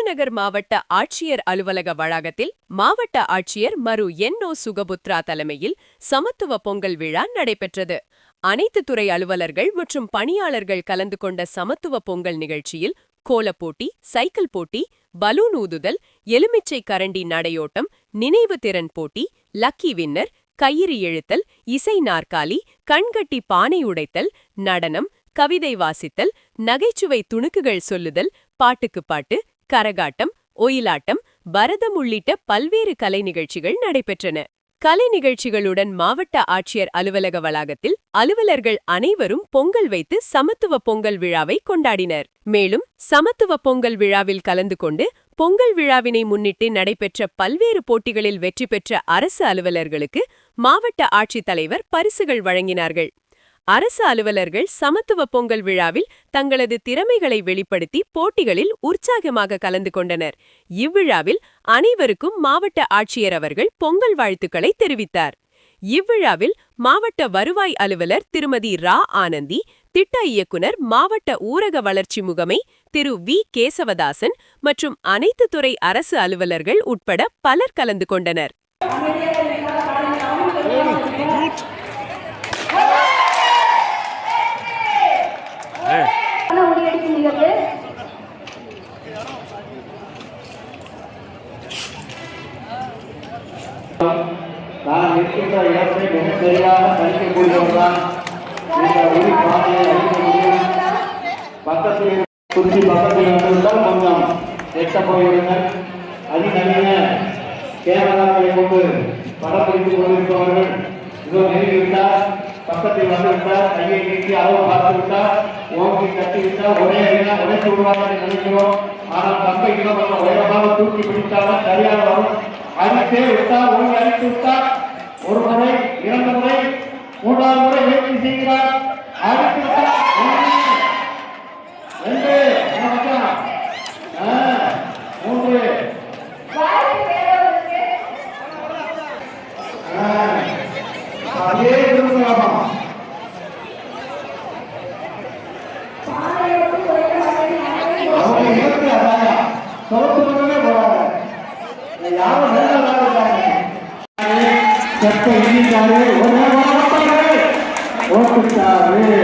விருதுநகர் மாவட்ட ஆட்சியர் அலுவலக வளாகத்தில் மாவட்ட ஆட்சியர் மரு என்.ஓ. சுகபுத்ரா தலைமையில் சமத்துவ பொங்கல் விழா நடைபெற்றது. அனைத்து துறை அலுவலர்கள் மற்றும் பணியாளர்கள் கலந்து கொண்ட சமத்துவ பொங்கல் நிகழ்ச்சியில் கோலப்போட்டி, சைக்கிள் போட்டி, பலூன் ஊதுதல், எலுமிச்சை கரண்டி நடையோட்டம், நினைவு திறன் போட்டி, லக்கி வின்னர், கயிறு இழுத்தல், இசை நாற்காலி, கண்கட்டி பானை உடைத்தல், நடனம், கவிதை வாசித்தல், நகைச்சுவை துணுக்குகள் சொல்லுதல், பாட்டுக்கு பாட்டு, கரகாட்டம், ஒயிலாட்டம், பரதம் உள்ளிட்ட பல்வேறு கலை நிகழ்ச்சிகள் நடைபெற்றன. கலை நிகழ்ச்சிகளுடன் மாவட்ட ஆட்சியர் அலுவலக வளாகத்தில் அலுவலர்கள் அனைவரும் பொங்கல் வைத்து சமத்துவ பொங்கல் விழாவை கொண்டாடினர். மேலும் சமத்துவ பொங்கல் விழாவில் கலந்து கொண்டு பொங்கல் விழாவினை முன்னிட்டு நடைபெற்ற பல்வேறு போட்டிகளில் வெற்றி பெற்ற அரசு அலுவலர்களுக்கு மாவட்ட ஆட்சித்தலைவர் பரிசுகள் வழங்கினார்கள். அரசு அலுவலர்கள் சமத்துவ பொங்கல் விழாவில் தங்களது திறமைகளை வெளிப்படுத்தி போட்டிகளில் உற்சாகமாக கலந்து கொண்டனர். இவ்விழாவில் அனைவருக்கும் மாவட்ட ஆட்சியர் அவர்கள் பொங்கல் வாழ்த்துக்களை தெரிவித்தார். இவ்விழாவில் மாவட்ட வருவாய் அலுவலர் திருமதி ரா ஆனந்தி, திட்ட இயக்குனர் மாவட்ட ஊரக வளர்ச்சி முகமை திரு வி கேசவதாசன் மற்றும் அனைத்து துறை அரசு அலுவலர்கள் உட்பட பலர் கலந்து கொண்டனர். நான் இருக்கின்ற இடத்தை மிக சரியாக கணிக்கக்கூடியவர்தான் இந்த ஒளி பாதையை அழிக்க முடியும். பக்கத்தில் குறிச்சி பக்கத்தில் வந்திருந்தால் கொஞ்சம் எட்ட போய்விடுங்கள். அதிநவீன கேமராக்களை கொண்டு படம் பிடித்துக் கொண்டிருப்பவர்கள் இதோ நெருங்கிவிட்டார், பக்கத்தில் வந்துவிட்டார், கையை நீக்கி அளவு பார்த்துவிட்டார், ஓங்கி கட்டிவிட்டால் ஒரே அடியாக உடைத்து விடுவார்கள் நினைக்கிறோம். ஆனால் பக்கை இன்னும் கொஞ்சம் உயரமாக தூக்கி பிடித்தாலும் சரியாக வரும். அடித்தே விட்டார், ஓங்கி அடித்து விட்டார். ஒரு முறை, இரண்டு முறை, மூன்றாவது முறை முயற்சி செய்கிறார். அடித்து விட்டார். ரெண்டு, மூன்று, அதே திரும்பலாமா? அவங்க இருக்கு அதாயா சொல்லுமே போறாங்க. யாரும் செப்ப இடிக்காரு, ஓட்டுக்காரு.